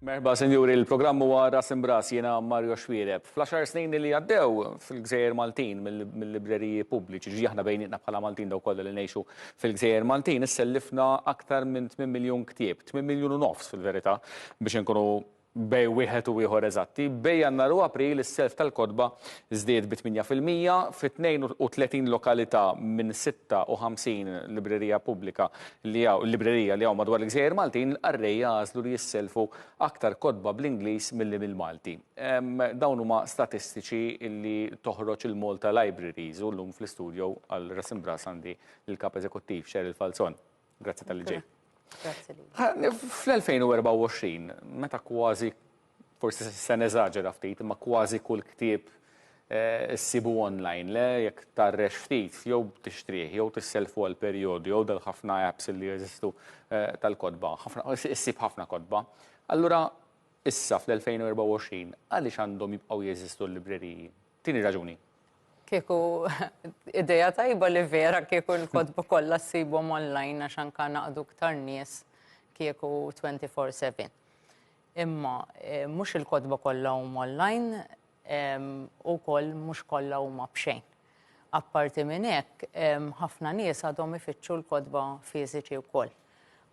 Merħba, Sinjuri, il-programm huwa Ras Imbras, jiena Mario Xwiereb. Fl-10 snin li għaddew fil-Gżejjer Maltin mill-libreriji pubbliċi, ġi aħna bejnietna bħala Maltin daw kollha li ngħixu fil-Gżejjer Maltin, issellifna aktar minn 8 miljun ktieb, 8 miljun u nofs fil-verità biex inkunu bej wieħed u ieħor eżatti. Bej Jannar u April is-self tal-kotba żdied b'8% fi 32 lokalità minn 56 librerija pubblika librerija li hawn madwar il-Gżejjer Maltin l-qarrej għażlu li jisselfu aktar kotba bl-Ingliż milli bil-Malti. Dawn huma statistiċi li toħroġ il-Malta Libraries u llum fl-istudju għal Ras Imbras għandi il-kap eżekuttiv Cheryl Falzon. Grazzi tal-li ġej. Fl-2024, meta kważi, forsi se neżaġera ftit, imma kważi kull ktieb issibu online, le jekk tarrex ftit, jew tixtrih, jew tisselfu għal perjodu, jew dal ħafna apps li jeżistu tal-kotba, issib ħafna kotba. Allura, issa fl-2024, għaliex għandhom jibqgħu jeżistu l-libreriji? Tieni raġuni. Kieku ideja tajba li vera kieku l-kodba kollha ssibhom online għax anke naqdu ktar nies kieku 24/7. Imma mhux il-kodba kollha huma online ukoll mhux kollha huma b'xejn. Apparti minn hekk ħafna nies għadhom ifittxu l-kodba fiżiċi wkoll.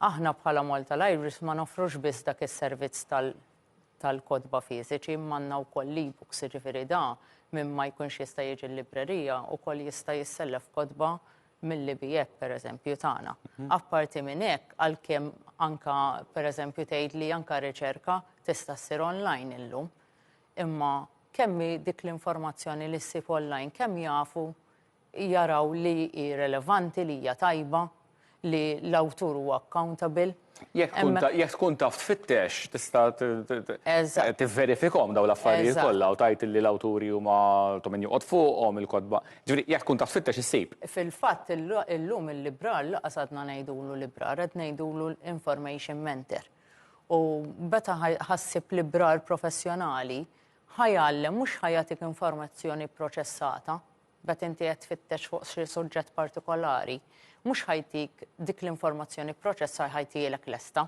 Aħna bħala Malta Libraries ma nofrux biss dak is-servizz tal-kodba fiżiċi, imma għandna wkoll e-books, jiġifieri da minn ma jkunx jista' jiġi l-librerija ukoll jista' jissellef kodba mill-libijek pereżempju tagħna. Apparti minn hekk għalkemm anke pereżempju tgħid li anke riċerka tista' ssir online illum. Imma kemm dik l-informazzjoni li ssib online kemm jafu jaraw li hi relevanti li hija tajba li l-awtur huwa accountable. Jekk tkun taf tfittex, tista' tivverifikhom dawn l-affarijiet kollha u tgħid li l-awturi huma min joqgħod fuqhom il-kotba. Ġifieri jekk tkun taf tfittex issib. Fil-fatt illum il-librar laqas għadna ngħidulu librar, qed ngħidulu information mentor. U meta ħassib librar professjonali ħajgħallem mhux ħajagħtik informazzjoni proċessata, bet inti qed tfittex fuq xi suġġett partikolari. Mhux ħajtik dik l-informazzjoni proċessar ħajtielek lesta.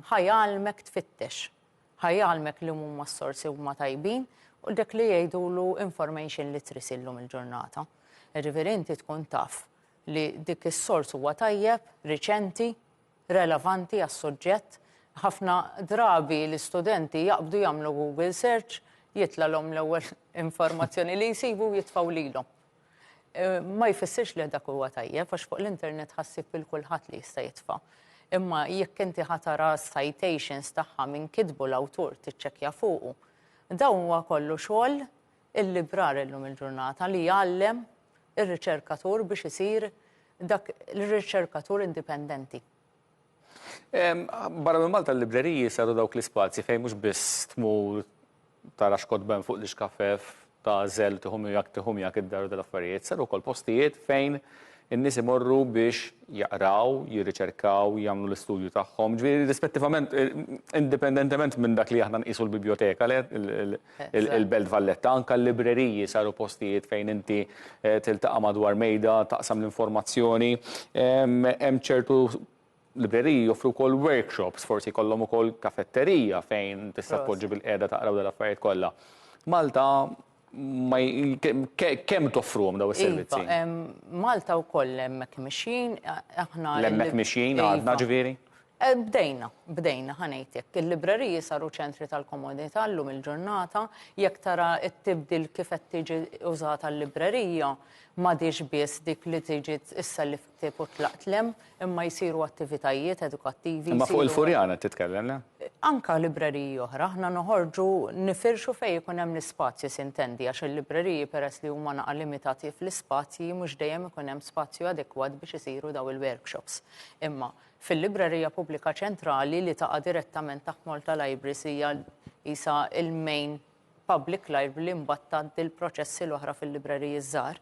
Ħajgħalmek tfittex. Ħajgħalmek li huma s-sorsi huma tajbin u dak li jgħidulu information literacy llum il-ġurnata. Jiġifieri inti tkun taf li dik is-sors huwa tajjeb, riċenti, relevanti għas-suġġett. Ħafna drabi l-istudenti jaqbdu jagħmlu Google search, jitlalhom l-ewwel informazzjoni li jsibu jitfgħu lilhom. Ma jfissirx li dak huwa tajjeb għax fuq l-internet ħassib il-kulħadd li jista' jitfa'. Imma jekk inti ħatara citations tagħha minn kitbu l-awtur tiċċekkja fuqu. Dawn huwa kollu xogħol il-librar illum il-ġurnata li jgħallem ir-riċerkatur biex isir dak l-riċerkatur indipendenti. Barra minn Malta l-libreriji saru dawk l-ispazji fejn mhux biss tmur tara x'kotba fuq l-iskafef tażel tiħumjak id-daru dal-affarijiet, saru wkoll postijiet fejn in-nies imorru biex jaqraw, jirriċerkaw, jagħmlu l-istudju tagħhom, ġifieri rispettivament indipendentement minn dak li aħna nqisu l-biblioteka il-Belt Valletta, anke l-libreriji saru postijiet fejn inti tiltaqa' madwar mejda, taqsam l-informazzjoni, hemm ċertu libreriji joffru wkoll workshops, forsi jkollhom ukoll kafetterija fejn tista' tpoġġi bil-qiegħda taqraw dal-affarijiet kollha. Malta kemm toffruhom daw is-servizzi? Malta wkoll hemmhekk mixin, aħna l-hemmhekk mixin għadna ġifieri? Bdejna ħanejtek. Il-libreriji saru ċentri tal-komodità llum il-ġurnata, jekk tara t-tibdil kif qed tiġi użata l-librerija m'għadix biss dik li tiġi issellif ktieb u tlaqtlem, imma jsiru attivitajiet edukattivi. Imma fuq il-Furjana titkellem, le? Anka libreriji oħra, aħna noħorġu nifirxu fejn ikun hemm l-ispazju sintendi għax il-libreriji peress li huma naqa' limitati fl-ispazji mhux dejjem ikun hemm spazju adekwat biex isiru daw il-workshops. Imma fil-librerija pubblika ċentrali li taqa' direttament taħt Malta Libraries hija isa il-main public library li mbagħad tgħaddi l-proċessi l-oħra fil-libreriji żgħar.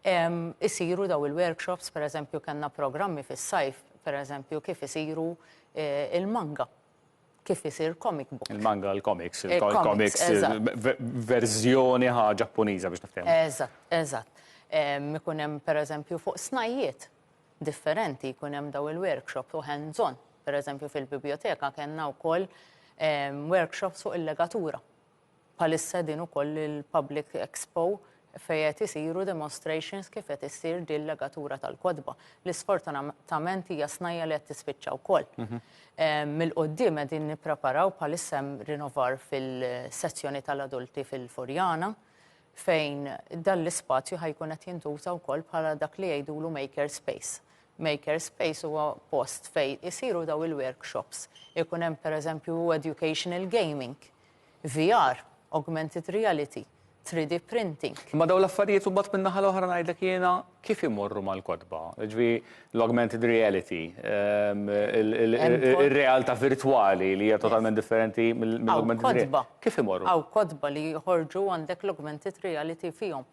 Isiru daw il-workshops, pereżempju kellna programmi fis-sajf, pereżempju kif isiru il-manga, kif isir comic book. Il-manga, il-comics, verżjoni Ġappuniża biex niftehmu. Eżatt. Ikun hemm pereżempju fuq snajjiet differenti, jkun hemm daw il-workshop u hands-on. Pereżempju fil-biblioteka kellna wkoll workshops fuq il-legatura. Palissa din ukoll il-Public Expo fejn qed isiru demonstrations kif qed issir din legatura tal-kodba. L-isfortunatament hija snajja li qed tispiċċa wkoll. Mill-qudiem qegħdin nippreparaw bħalissa hemm rinnovar fil-sezzjoni tal-adulti fil-Furjana fejn dan l-ispazju ħajkun qed jintuża wkoll bħala dak li jgħidulu maker space. Maker space huwa post fejn isiru daw il-workshops. Ikun hemm pereżempju educational gaming, VR, augmented reality, 3D printing. Ma daw l-affarijiet u bat minna ħal-oħra ngħidlek jiena kif imorru mal-kodba? Ġvi l-augmented reality, il-realtà virtuali li hija totalment differenti mill-augmented reality. Kif imorru? Aw kodba li jħorġu għandek l-augmented reality fihom,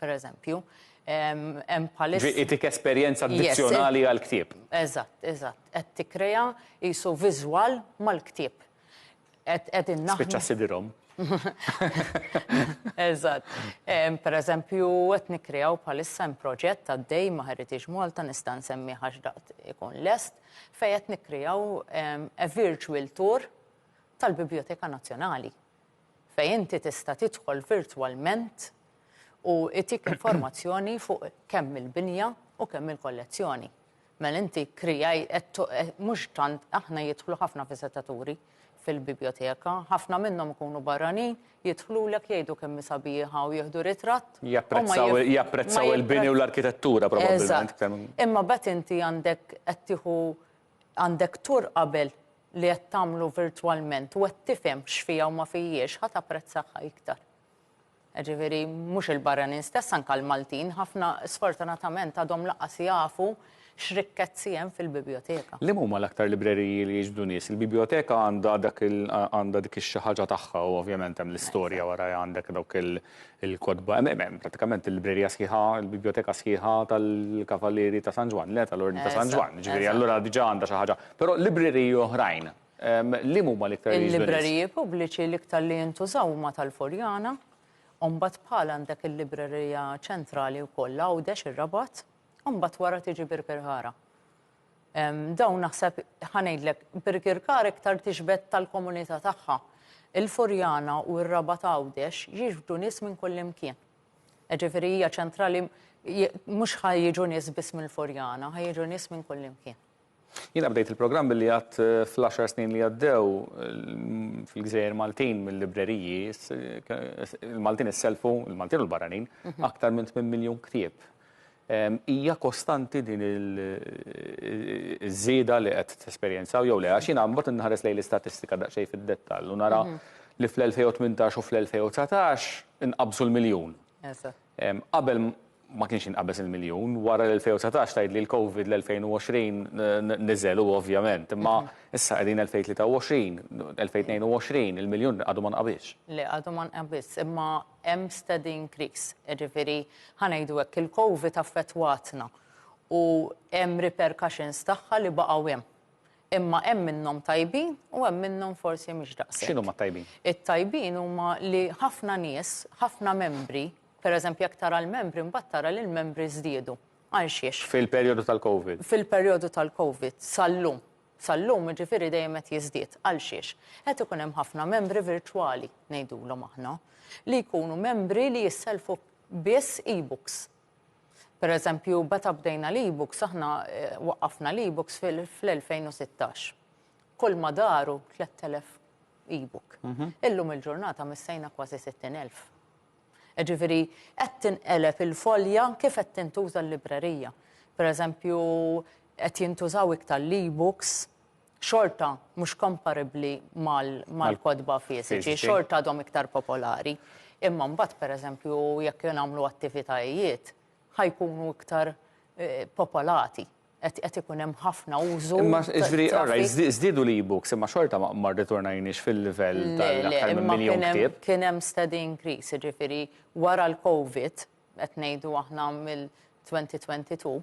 pereżempju. Itik esperjenza addizzjonali għal-ktieb. Eżatt. Qed tikkrea qisu viżwal mal-ktieb. Spiċċa sidirhom. Eżatt. Pereżempju qed nikkreaw bħalissa hemm proġett għaddej ma' Heritage Malta nista' nsemmi ħaġdaqt ikun lest fejn qed nikkreaw a virtual tour tal-Biblioteka Nazzjonali fejn inti tista' tidħol virtwalment u itik informazzjoni fuq kemm il-binja u kemm il-kollezzjoni. Mela inti krijaj mhux tant aħna jidħlu ħafna viżitaturi fil-biblioteka, ħafna minnhom ikunu barranin, jidħlulek jgħidu kemm sabiħa u jieħdu ritratt. Japprezzaw il-bini u l-arkitettura probabbilment. Imma bet inti għandek qed tieħu għandek tur qabel li qed tagħmlu virtwalment u qed tifhem x'fiha u ma fihiex ħadd apprezzahha iktar. Ġifieri mhux il-barranin stess anke l-Maltin, ħafna sfortunatament għadhom laqqas jafu x'rikkezzi hemm fil-biblioteka. Li huma l-aktar libreriji li jiġbdu nies? Il-biblioteka għandha dik ix-xi ħaġa tagħha u ovvjament hemm l-istorja wara għandek dawk il-kodba. Hemm pratikament il-librerija sħiħa, il-biblioteka sħiħa tal-Kavallieri ta' San Ġwan, le tal-Ordni ta' San Ġwan. Ġifieri allura diġà għandha xi ħaġa. Però libreriji oħrajn, li huma l-iktar jiġbdu nies? Il-libreriji pubbliċi l-iktar li jintużaw huma tal-Furjana, u mbagħad bħala għandek il-librerija ċentrali wkoll Għawdex ir-Rabat, u mbagħad wara tiġi Birkirkara. Dawn naħseb ħanejdlek Birkirkara iktar tixbed tal-komunità tagħha. Il-Furjana u r-Rabat Għawdex jiġbdu nies minn kull imkien. Ġifieri hija ċentrali mhux ħajjiġu nies biss mill-Furjana, ħajjiġu nies minn kull imkien. Jiena bdejt il-programm billi għad fl-10 snin li għaddew fil-Gżejjer Maltin mill-libreriji, il-Maltin isselfu, il-Maltin u l-barranin, aktar minn 8 miljun ktieb. Hija kostanti din iż-żieda li qed tesperjenzaw jew le għax jiena mbagħad inħares lejn l-istatistika daqsxejn fid-dettall u nara li fl-2018 u fl-2019 inqabżu l-miljun. Qabel ma kienx inqabeż il-miljun, wara l-2019 tgħid li l-Covid l-2020 niżel ovvjament, imma issa qegħdin 2023, 2022 il-miljun għadu ma nqabix. Le għadu ma nqabix, imma hemm steady increase. Ġifieri ħanejdu hekk il-Covid affettwatna u hemm repercussions tagħha li baqgħu hemm. Imma hemm minnhom tajbin u hemm minnhom forsi mhix daqshekk. X'inhuma tajbin? It-tajbin huma li ħafna nies, ħafna membri, pereżempju jekk tara l-membri mbagħad tara li l-membri żdiedu. Għal xiex? Fil-perjodu tal-Covid. Fil-perjodu tal-Covid, sal-lum. Sal-lum ġifieri dejjem qed jiżdied. Għal xiex? Qed ikun hemm ħafna membri virtwali ngħidulhom aħna li jkunu membri li jisselfu biss e-books. Pereżempju, meta bdejna l-e-books, aħna waqqafna l-e-books fl-2016. Kull ma daru 3000 e-book. Illum il-ġurnata missejna kważi 60,000. Ġifieri qed tinqeleb il-folja kif qed tintuża l-librerija. Pereżempju, qed jintużaw iktar l-e-books xorta mhux komparabbli mal-kodba fiżiċi, xorta għadhom iktar popolari. Imma mbagħad pereżempju jekk nagħmlu attivitajiet ħajkunu iktar popolati. Qed ikun hemm ħafna użu. Imma żdiedu l-e-books, imma xorta ma rritornajniex fil-livell tal-aktar minn miljun ktieb. Kien hemm steady increase, ġifieri wara l-Covid, qed ngħidu aħna mill-2022,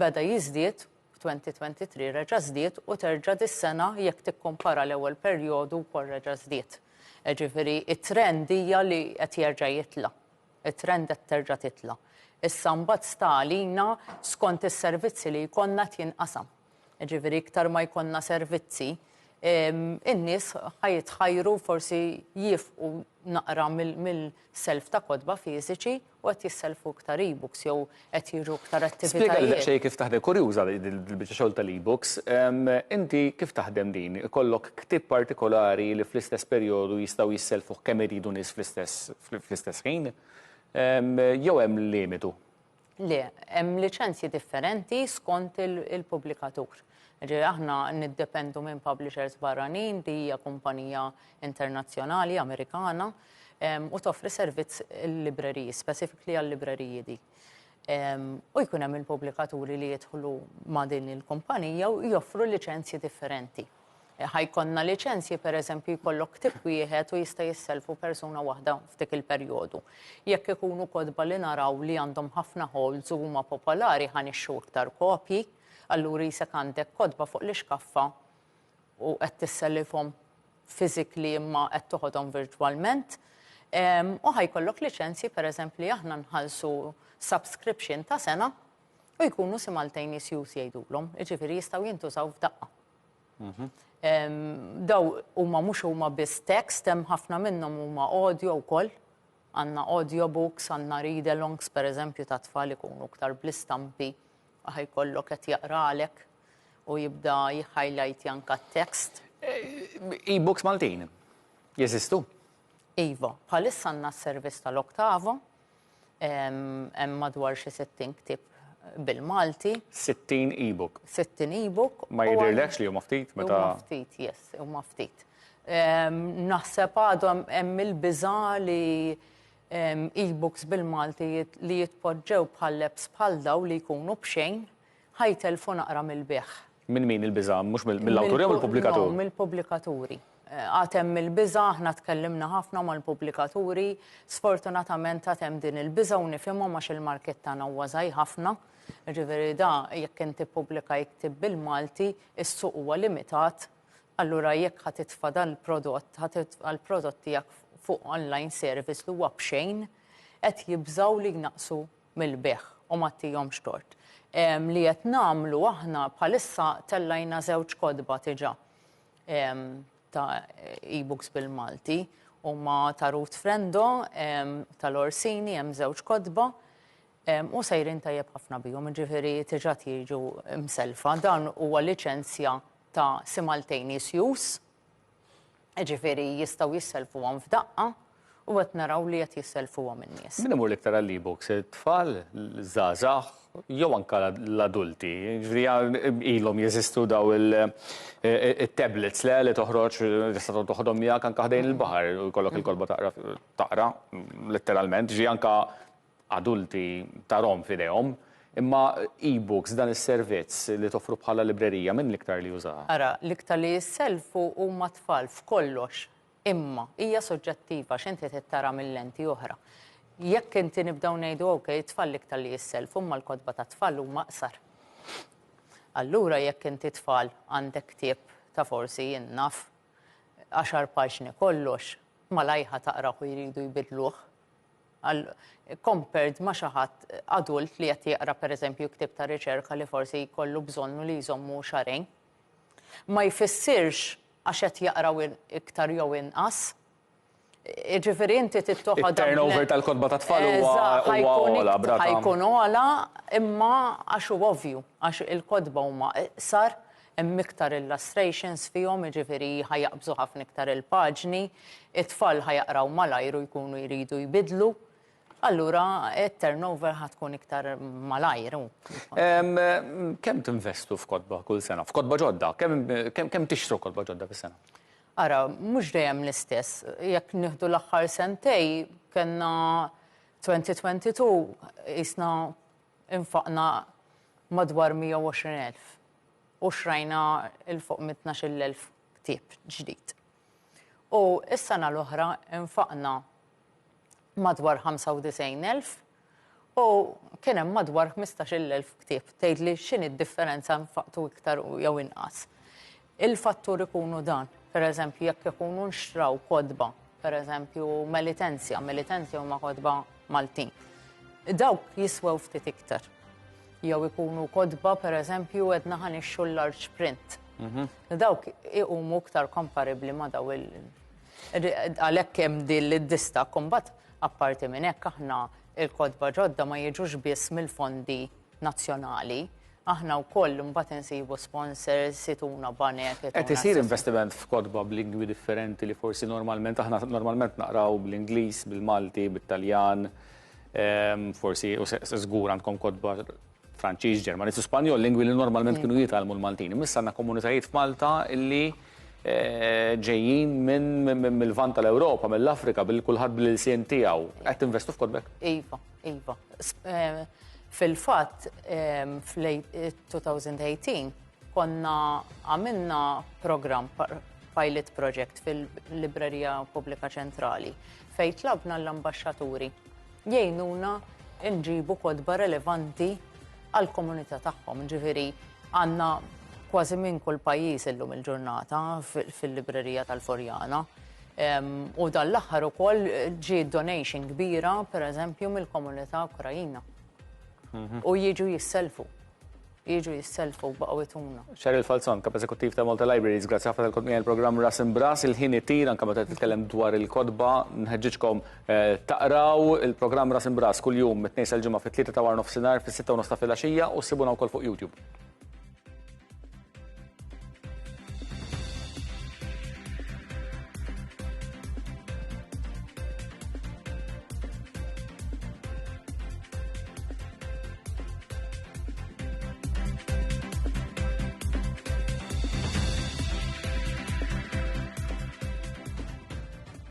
beda jiżdied, 2023 reġa' żdied u terġa' dis-sena jekk tikkumpara l-ewwel perjodu wkoll reġa' żdied. Ġifieri it-trend hija li qed jerġa' jitla'. It-trend qed terġa' titla'. Issa mbagħad sta għalina skont is-servizzi li jkollna tinqasam. Ġifieri iktar ma jkollna servizzi, in-nies ħajtħajru forsi jifqu naqra mill-self ta' kodba fiżiċi u qed jisselfu iktar e-books jew qed jiġu iktar Spiega li attivitajiet. xej kif taħdem kurjuża il-biċċa xogħol tal-e-books. Inti kif taħdem din? Ikollok ktib partikolari li fl-istess perjodu jistgħu jisselfu kemm iridu nies fl-istess ħin? Jew hemm limitu? Le, hemm liċenzji differenti skont il-pubblikatur. Aħna niddependu minn publishers barranin li hija kumpanija internazzjonali Amerikana u toffri servizz il-libreriji, specifically għall-libreriji di. U jkun hemm il-pubblikaturi li jidħlu ma' din il-kumpanija u joffru liċenzji differenti. Ħajkonna liċenzji pereżempju jkollok ktib wieħed u jista' jisselfu persuna waħda f'dik il-perjodu. Jekk ikunu kodba li naraw li għandhom ħafna holds u huma popolari ħanixxu iktar kopji, allura jisek għandek kodba fuq l-iskaffa u qed tissellifhom physically imma qed toħodhom virtualment. U ħajkollok liċenzji pereżempju aħna nħallsu subscription ta' sena u jkunu simultaneous use jgħidulhom, jiġifieri jistgħu jintużaw f'daqqa. Daw huma mhux huma biss text, hemm ħafna minnhom huma audio wkoll. Għandna audiobooks, għandna read-alongs pereżempju ta' tfal ikunu iktar bl-istampi ħajkollok qed jaqralek u jibda jihhighlight anke t-text. E-books Maltin jeżistu? Iva, bħalissa għandna s-servizz tal-Oktavo, hemm madwar xi 60 ktib bil-Malti. 60 e-book. 60 e-book. Ma jidhirlekx li huma ftit meta. Huma ftit, yes, huma ftit. Naħseb għadhom hemm il-biża li e-books bil-Malti li jitpoġġew bħal-lebs bħal daw li jkunu bxejn ħajtelfu naqra mill-beħ. Minn min il-biża? Mhux mill-awtur jew mill-pubblikatur? No, mill-pubblikaturi. Għatem il-biża, aħna tkellimna ħafna mal-pubblikaturi, sfortunatament għatem din il-biża u nifhimhom għax il-market tagħna huwa żgħir ħafna. Ġifieri da jekk inti pubblika jiktib bil-Malti, is-suq huwa limitat, allura jekk ħadd titfa' dal-prodott, għall-prodott tiegħek fuq online service li huwa bxejn, qed jibżgħu li jnaqsu mill-beħ u ma tihomx tort. Li qed nagħmlu aħna bħalissa tellajna żewġ kodba diġà ta' e-books bil-Malti huma ta' Ruth Frendo tal-Orsini hemm żewġ kodba u sejrin tajjeb ħafna bihom, ġifieri diġà jiġu mselfa. Dan huwa liċenzja ta' simultaneous use, ġifieri jistgħu jisselfuhom f'daqqa u qed naraw li qed jisselfuhom in-nies. Min imur l-iktar għall-e-books? It-tfal, l-żgħażagħ, jew anke l-adulti? Ġifieri ilhom jeżistu daw il-tablets li toħroġ tista' toħodhom miegħek anke ħdejn il-baħar u jkollok il-kolba taqra letteralment, ġifieri anke adulti tarhom f'idejhom. Imma e-books dan is-servizz li toffru bħala librerija minn l-iktar li jużaha? Ara, l-iktar li jisselfu huma tfal f'kollox, imma hija soġġettiva x'inti tittara mill-lenti oħra. Jekk inti nibdew ngħidu okej, tfal l-iktar li jisselfu imma l-kodba ta' tfal huma qsar. Allura jekk inti tfal għandek ktieb ta' forsi jinnaf 10 paġni kollox, malajħa taqraħ u jridu jbidluh. Compared ma' xi ħadd adult li qed jaqra pereżempju ktieb ta' riċerka li forsi jkollu bżonnu li jżommu xarejn. Ma jfissirx għax qed jaqraw iktar jew inqas. Ġifieri inti tittoħodha. Il-turnover tal-kodba ta' tfal huwa ogħla brata. Ħajkun ogħla imma għax huwa ovvju, għax il-kodba huma iqsar hemm iktar illustrations fihom, ġifieri ħajjaqbżu ħafna iktar il-paġni, it-tfal ħajaqraw malajr u jkunu jridu jbidlu. Allura, il-turnover ħatkun iktar malajr. Kemm tinvestu f'kodba kull sena? F'kodba ġodda? Kemm tixtru kodba ġodda fis-sena? Ara, mhux dejjem l-istess. Jekk nieħdu l-aħħar sentej, kellna 2022 isna infaqna madwar 120,000 u xrajna il-fuq 12,000 ktieb ġdid. U is-sena l-oħra infaqna madwar 95,000 u kien hemm madwar 15,000 ktieb. Tgħidli x'inhi d-differenza nfaqtu iktar jew inqas. Il-fattur ikunu dan, pereżempju jekk ikunu nxtraw kodba, pereżempju Melitenzja huma kodba Maltin. Dawk jiswew ftit iktar. Jew ikunu kodba pereżempju qed naħanixxu l-large print. Dawk iqumu iktar komparibli ma daw għalhekk hemm din l-dista kumbat apparti minn hekk aħna il-kodba ġodda ma jiġux biss mill-fondi nazzjonali. Aħna wkoll mbagħad insibu sponsors, situna banek. Qed isir investiment f'kodba b'lingwi differenti li forsi aħna normalment naqraw bl-Ingliż, bil-Malti, bit-Taljan, forsi żgur għandkom kodba Franċiż, Ġermaniż u Spanjol, lingwi li normalment kienu jitgħallmu l-Maltini. Issa għandna komunitajiet f'Malta illi ġejjin mill-vant tal-Ewropa, mill-Afrika, kulħadd bil-sien tiegħu. Qed investu f'kodbek? Iva. Fil-fatt, fl-2018 konna għamilna program pilot project fil-Librerija Pubblika Ċentrali fejn tlabna l-ambaxxaturi jgħinuna nġibu kodba relevanti għall-komunità tagħhom. Ġifieri għandna kważi minn kull pajjiż illum il-ġurnata fil-Librerija tal-Forjana. U dan l-aħħar ukoll ġie donation kbira, pereżempju, mill-komunità Ukrajina. U jiġu jisselfu baqgħu ituna. Cheryl Falzon, kap eżekuttiv ta' Malta Libraries, grazzi ħafna tal-kodmija il-programm Ras Imbras, il-ħin ittir anke meta titkellem dwar il-kodba, nħeġġitkom taqraw il-programm Ras Imbras kull jum mit-tnejn sal-ġimgħa fit-3 ta' war nofsinhar, fis-6 u nofs ta' filgħaxija u ssibuna wkoll fuq YouTube.